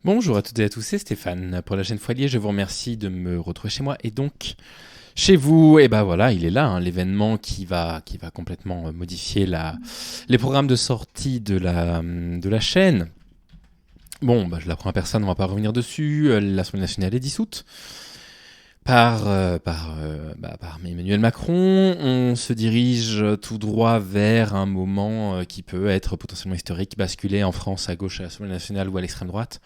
Bonjour à toutes et à tous, c'est Stéphane. Pour la chaîne Foilier, je vous remercie de me retrouver chez moi et donc chez vous. Et ben voilà, il est là, l'événement qui va complètement modifier les programmes de sortie de la chaîne. Bon, je l'apprends à personne, on va pas revenir dessus. L'Assemblée nationale est dissoute par Emmanuel Macron. On se dirige tout droit vers un moment qui peut être potentiellement historique, basculer en France à gauche à l'Assemblée nationale ou à l'extrême droite.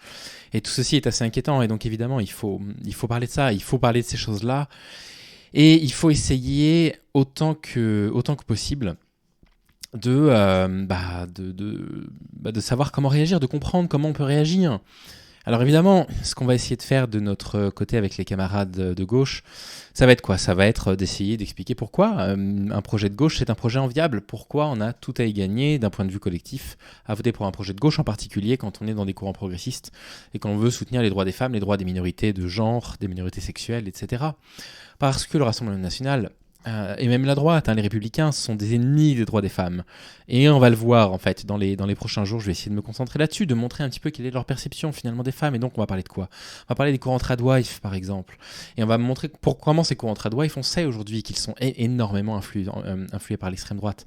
Et tout ceci est assez inquiétant. Et donc évidemment, il faut parler de ça, il faut parler de ces choses-là. Et il faut essayer autant que possible de savoir comment réagir, de comprendre comment on peut réagir. Alors évidemment, ce qu'on va essayer de faire de notre côté avec les camarades de gauche, ça va être quoi ? Ça va être d'essayer d'expliquer pourquoi un projet de gauche, c'est un projet enviable. Pourquoi on a tout à y gagner d'un point de vue collectif à voter pour un projet de gauche, en particulier quand on est dans des courants progressistes et qu'on veut soutenir les droits des femmes, les droits des minorités de genre, des minorités sexuelles, etc. Parce que le Rassemblement national et même la droite, les républicains sont des ennemis des droits des femmes. Et on va le voir en fait dans les prochains jours, je vais essayer de me concentrer là-dessus, de montrer un petit peu quelle est leur perception finalement des femmes. Et donc on va parler de quoi ? On va parler des courants tradwife par exemple. Et on va montrer comment ces courants tradwife, on sait aujourd'hui qu'ils sont énormément influés par l'extrême droite.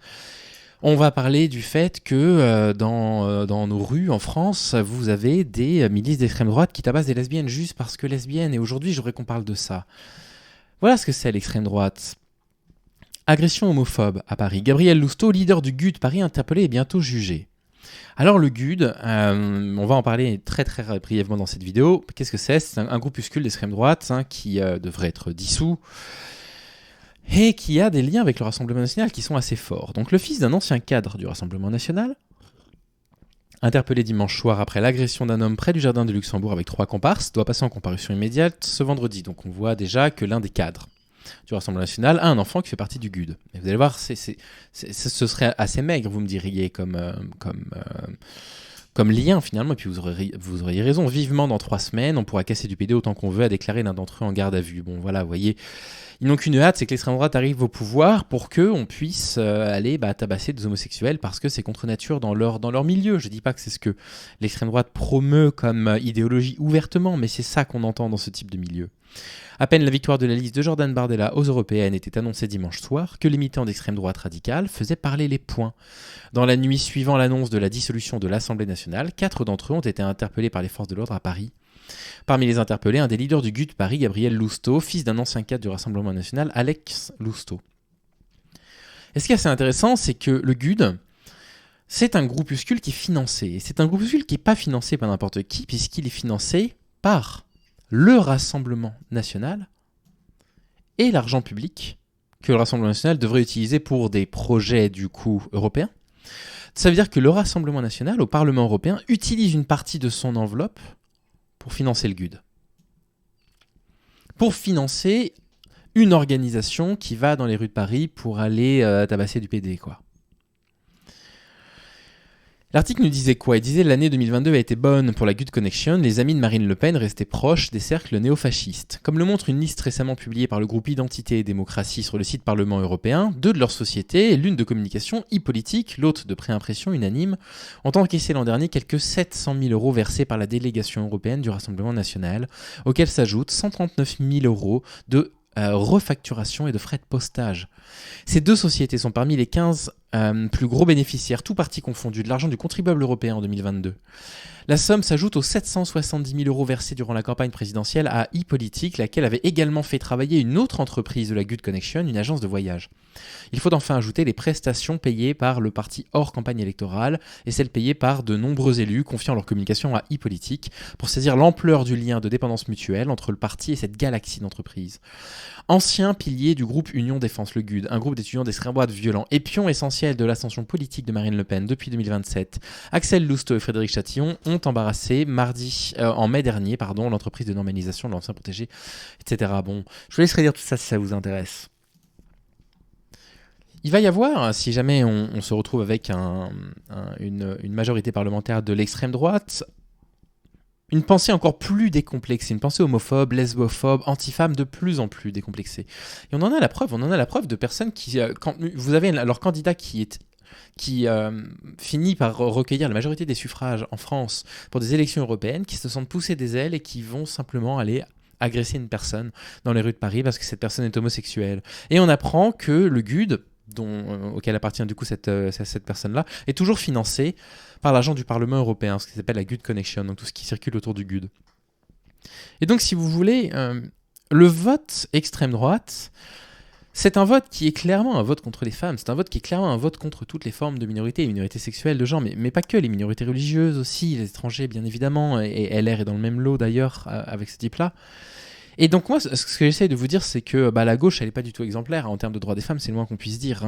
On va parler du fait que dans nos rues en France, vous avez des milices d'extrême droite qui tabassent des lesbiennes juste parce que lesbiennes. Et aujourd'hui, j'aimerais qu'on parle de ça. Voilà ce que c'est l'extrême droite. Agression homophobe à Paris. Gabriel Lousteau, leader du GUD Paris, interpellé et bientôt jugé. Alors le GUD, on va en parler très très brièvement dans cette vidéo. Qu'est-ce que c'est ? C'est un groupuscule d'extrême droite qui devrait être dissous et qui a des liens avec le Rassemblement national qui sont assez forts. Donc le fils d'un ancien cadre du Rassemblement national, interpellé dimanche soir après l'agression d'un homme près du jardin de Luxembourg avec 3 comparses, doit passer en comparution immédiate ce vendredi. Donc on voit déjà que l'un des cadres du Rassemblement national a un enfant qui fait partie du GUD. Et vous allez voir, ce serait assez maigre, vous me diriez, comme lien finalement, et puis vous auriez raison. Vivement dans 3 semaines, on pourra casser du PD autant qu'on veut, a déclaré l'un d'entre eux en garde à vue. Bon voilà, vous voyez, ils n'ont qu'une hâte, c'est que l'extrême droite arrive au pouvoir pour qu'on puisse aller tabasser des homosexuels parce que c'est contre nature dans leur milieu. Je dis pas que c'est ce que l'extrême droite promeut comme idéologie ouvertement, mais c'est ça qu'on entend dans ce type de milieu. À peine la victoire de la liste de Jordan Bardella aux européennes était annoncée dimanche soir que les militants d'extrême droite radicale faisaient parler les poings. Dans la nuit suivant l'annonce de la dissolution de l'Assemblée nationale, 4 d'entre eux ont été interpellés par les forces de l'ordre à Paris. Parmi les interpellés, un des leaders du GUD Paris, Gabriel Lousteau, fils d'un ancien cadre du Rassemblement national, Alex Lousteau. Et ce qui est assez intéressant, c'est que le GUD, c'est un groupuscule qui est financé. Et c'est un groupuscule qui n'est pas financé par n'importe qui, puisqu'il est financé par le Rassemblement national et l'argent public que le Rassemblement national devrait utiliser pour des projets du coup européens. Ça veut dire que le Rassemblement national au Parlement européen utilise une partie de son enveloppe pour financer le GUD. Pour financer une organisation qui va dans les rues de Paris pour aller tabasser du PD, quoi. L'article nous disait quoi ? Il disait l'année 2022 a été bonne pour la GUD Connection, les amis de Marine Le Pen restaient proches des cercles néofascistes. Comme le montre une liste récemment publiée par le groupe Identité et Démocratie sur le site Parlement européen, 2 de leurs sociétés, l'une de communication e-politique, l'autre de préimpression unanime, ont encaissé l'an dernier quelques 700 000 euros versés par la délégation européenne du Rassemblement national, auxquels s'ajoutent 139 000 euros de refacturation et de frais de postage. Ces 2 sociétés sont parmi les 15 plus gros bénéficiaires, tout partis confondus, de l'argent du contribuable européen en 2022. La somme s'ajoute aux 770 000 euros versés durant la campagne présidentielle à e-politique, laquelle avait également fait travailler une autre entreprise de la GUD Connection, une agence de voyage. Il faut enfin ajouter les prestations payées par le parti hors campagne électorale et celles payées par de nombreux élus confiant leur communication à e-politique pour saisir l'ampleur du lien de dépendance mutuelle entre le parti et cette galaxie d'entreprises. Ancien pilier du groupe Union Défense, le GUD, un groupe d'étudiants d'extrême droite violents et pion essentiel de l'ascension politique de Marine Le Pen depuis 2027, Axel Lousteau et Frédéric Chatillon ont embarrassé en mai dernier l'entreprise de normalisation de l'ancien protégé, etc. Bon, je vous laisserai dire tout ça si ça vous intéresse. Il va y avoir, si jamais on se retrouve avec une majorité parlementaire de l'extrême droite, une pensée encore plus décomplexée, une pensée homophobe, lesbophobe, anti-femme de plus en plus décomplexée. Et on en a la preuve de personnes qui... quand vous avez leur candidat qui est qui finit par recueillir la majorité des suffrages en France pour des élections européennes, qui se sentent pousser des ailes et qui vont simplement aller agresser une personne dans les rues de Paris parce que cette personne est homosexuelle. Et on apprend que le GUD, auquel appartient du coup cette personne-là, est toujours financé par l'argent du Parlement européen, ce qui s'appelle la GUD Connection, donc tout ce qui circule autour du GUD. Et donc, si vous voulez, le vote extrême droite, c'est un vote qui est clairement un vote contre les femmes, c'est un vote qui est clairement un vote contre toutes les formes de minorités, les minorités sexuelles, de genre, mais pas que, les minorités religieuses aussi, les étrangers bien évidemment, et LR est dans le même lot d'ailleurs avec ce type-là. Et donc moi, ce que j'essaie de vous dire, c'est que la gauche, elle n'est pas du tout exemplaire en termes de droits des femmes, c'est le moins qu'on puisse dire.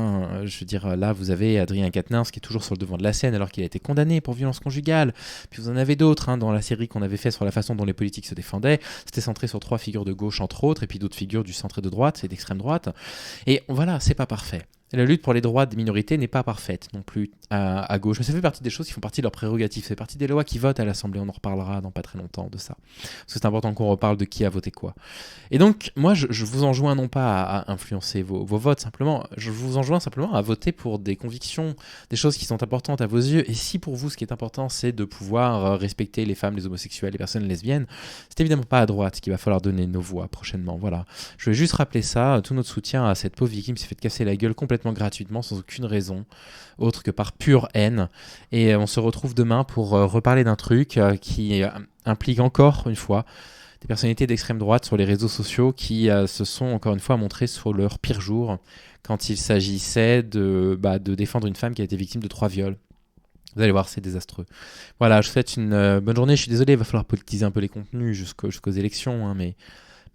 Je veux dire, là, vous avez Adrien Quatennens qui est toujours sur le devant de la scène alors qu'il a été condamné pour violence conjugale. Puis vous en avez d'autres dans la série qu'on avait fait sur la façon dont les politiques se défendaient. C'était centré sur 3 figures de gauche entre autres, et puis d'autres figures du centre et de droite et d'extrême droite. Et voilà, c'est pas parfait. La lutte pour les droits des minorités n'est pas parfaite non plus à gauche. Mais ça fait partie des choses qui font partie de leurs prérogatives. Ça fait partie des lois qui votent à l'Assemblée. On en reparlera dans pas très longtemps de ça. Parce que c'est important qu'on reparle de qui a voté quoi. Et donc, moi, je vous enjoins non pas à influencer vos votes, simplement. Je vous enjoins simplement à voter pour des convictions, des choses qui sont importantes à vos yeux. Et si pour vous, ce qui est important, c'est de pouvoir respecter les femmes, les homosexuels, les personnes lesbiennes, c'est évidemment pas à droite qu'il va falloir donner nos voix prochainement. Voilà. Je vais juste rappeler ça. Tout notre soutien à cette pauvre victime qui s'est fait casser la gueule complètement gratuitement, sans aucune raison, autre que par pure haine. Et on se retrouve demain pour reparler d'un truc qui implique encore une fois des personnalités d'extrême droite sur les réseaux sociaux qui se sont encore une fois montrées sur leur pire jour quand il s'agissait de défendre une femme qui a été victime de 3 viols. Vous allez voir, c'est désastreux. Voilà, je vous souhaite une bonne journée. Je suis désolé, il va falloir politiser un peu les contenus jusqu'aux élections, mais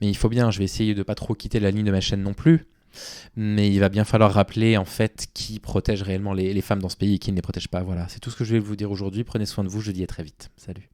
il faut bien, je vais essayer de pas trop quitter la ligne de ma chaîne non plus. Mais il va bien falloir rappeler en fait qui protège réellement les femmes dans ce pays et qui ne les protège pas. Voilà, c'est tout ce que je vais vous dire aujourd'hui. Prenez soin de vous, je vous dis à très vite. Salut.